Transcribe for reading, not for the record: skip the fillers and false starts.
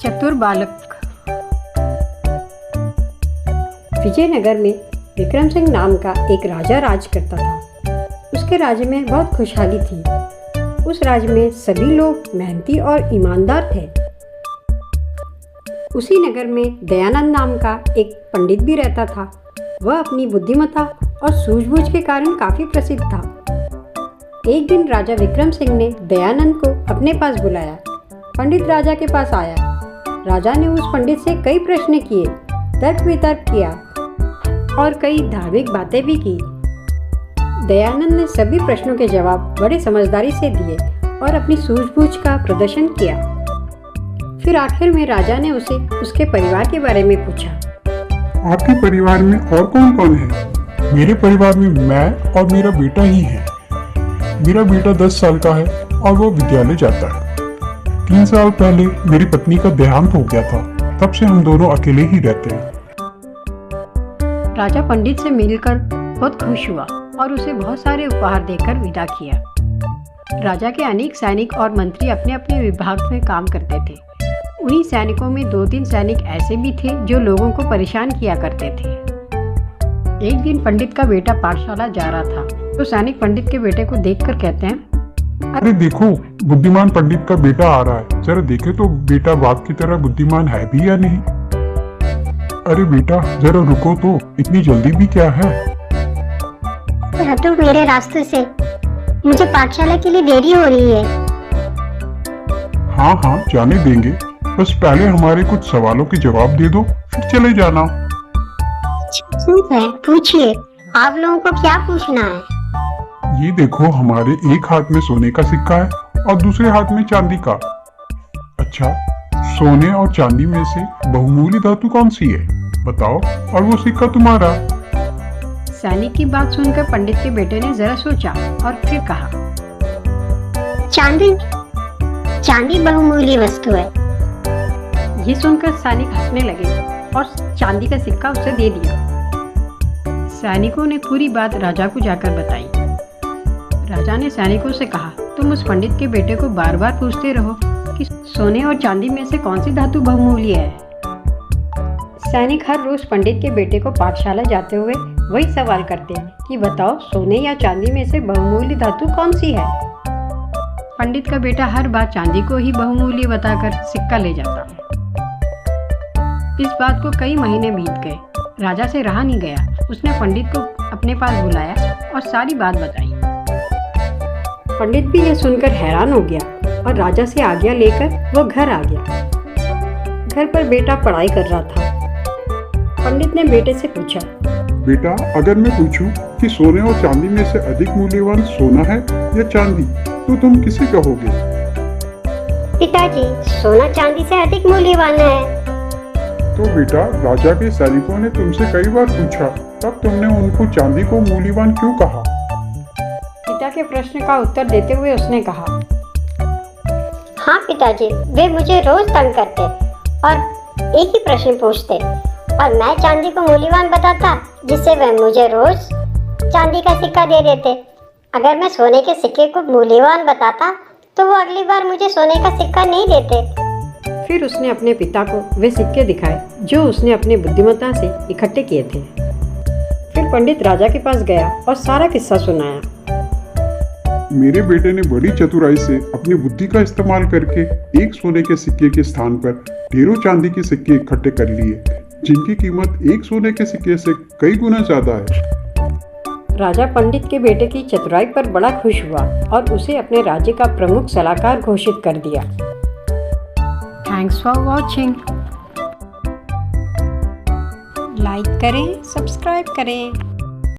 चतुर बालक। विजयनगर में विक्रम सिंह नाम का एक राजा राज करता था। उसके राज्य में बहुत खुशहाली थी। उस राज्य में सभी लोग मेहनती और ईमानदार थे। उसी नगर में दयानंद नाम का एक पंडित भी रहता था। वह अपनी बुद्धिमत्ता और सूझबूझ के कारण काफी प्रसिद्ध था। एक दिन राजा विक्रम सिंह ने दयानंद को अपने पास बुलाया। पंडित राजा के पास आया। राजा ने उस पंडित से कई प्रश्न किए, तर्क वितर्क किया और कई धार्मिक बातें भी की। दयानंद ने सभी प्रश्नों के जवाब बड़े समझदारी से दिए और अपनी सूझबूझ का प्रदर्शन किया। फिर आखिर में राजा ने उसे उसके परिवार के बारे में पूछा। आपके परिवार में और कौन कौन है? मेरे परिवार में मैं और मेरा बेटा ही है। मेरा बेटा 10 साल का है और वो विद्यालय जाता है। 3 साल पहले मेरी पत्नी का देहांत हो गया था। तब से हम दोनों अकेले ही रहते हैं। राजा पंडित से मिलकर बहुत खुश हुआ और उसे बहुत सारे उपहार देकर विदा किया। राजा के अनेक सैनिक और मंत्री अपने अपने विभाग में काम करते थे। उन्हीं सैनिकों में 2-3 सैनिक ऐसे भी थे जो लोगों को परेशान किया करते थे। एक दिन पंडित का बेटा पाठशाला जा रहा था तो सैनिक पंडित के बेटे को देखकर कहते हैं, अरे देखो, बुद्धिमान पंडित का बेटा आ रहा है। जरा देखे तो बेटा बाप की तरह बुद्धिमान है भी या नहीं। अरे बेटा जरा रुको तो, इतनी जल्दी भी क्या है? हटो मेरे रास्ते से, मुझे पाठशाला के लिए देरी हो रही है। हाँ हाँ जाने देंगे, बस पहले हमारे कुछ सवालों के जवाब दे दो, फिर चले जाना। ठीक है, पूछिए, आप लोगों को क्या पूछना है? ये देखो, हमारे एक हाथ में सोने का सिक्का है और दूसरे हाथ में चांदी का। अच्छा, सोने और चांदी में से बहुमूल्य धातु कौन सी है बताओ, और वो सिक्का तुम्हारा। सैनिक की बात सुनकर पंडित के बेटे ने जरा सोचा और फिर कहा, चांदी बहुमूल्य वस्तु है। ये सुनकर सैनिक हंसने लगे और चांदी का सिक्का उसे दे दिया। सैनिकों ने पूरी बात राजा को जाकर बताई। राजा ने सैनिकों से कहा, तुम उस पंडित के बेटे को बार बार पूछते रहो कि सोने और चांदी में से कौन सी धातु बहुमूल्य है। सैनिक हर रोज पंडित के बेटे को पाठशाला जाते हुए वही सवाल करते हैं कि बताओ सोने या चांदी में से बहुमूल्य धातु कौन सी है। पंडित का बेटा हर बार चांदी को ही बहुमूल्य बताकर सिक्का ले जाता। इस बात को कई महीने बीत गए। राजा से रहा नहीं गया। उसने पंडित को अपने पास बुलाया और सारी बात बताई। पंडित भी यह सुनकर हैरान हो गया और राजा से आज्ञा लेकर वो घर आ गया। घर पर बेटा पढ़ाई कर रहा था। पंडित ने बेटे से पूछा, बेटा अगर मैं पूछूं कि सोने और चांदी में से अधिक मूल्यवान सोना है या चांदी, तो तुम किसे कहोगे? पिताजी, सोना चांदी से अधिक मूल्यवान है। तो बेटा, राजा के सैनिकों ने तुमसे कई बार पूछा, तब तुमने उनको चांदी को मूल्यवान क्यों कहा? पिता के प्रश्न का उत्तर देते हुए उसने कहा, हाँ पिताजी, वे मुझे रोज तंग करते और एक ही प्रश्न पूछते और मैं चांदी को मूल्यवान बताता, जिससे वे मुझे रोज चांदी का सिक्का दे देते। अगर मैं सोने के सिक्के को मूल्यवान बताता तो वो अगली बार मुझे सोने का सिक्का नहीं देते। फिर उसने अपने पिता को वे सिक्के दिखाए जो उसने अपनी बुद्धिमत्ता से इकट्ठे किए थे। फिर पंडित राजा के पास गया और सारा किस्सा सुनाया। मेरे बेटे ने बड़ी चतुराई से अपनी बुद्धि का इस्तेमाल करके एक सोने के सिक्के के स्थान पर ढेरों चांदी के सिक्के इकट्ठे कर लिए, जिनकी कीमत एक सोने के सिक्के से कई गुना ज्यादा है। राजा पंडित के बेटे की चतुराई पर बड़ा खुश हुआ और उसे अपने राज्य का प्रमुख सलाहकार घोषित कर दिया। Thanks for watching. लाइक करें, सब्सक्राइब करें।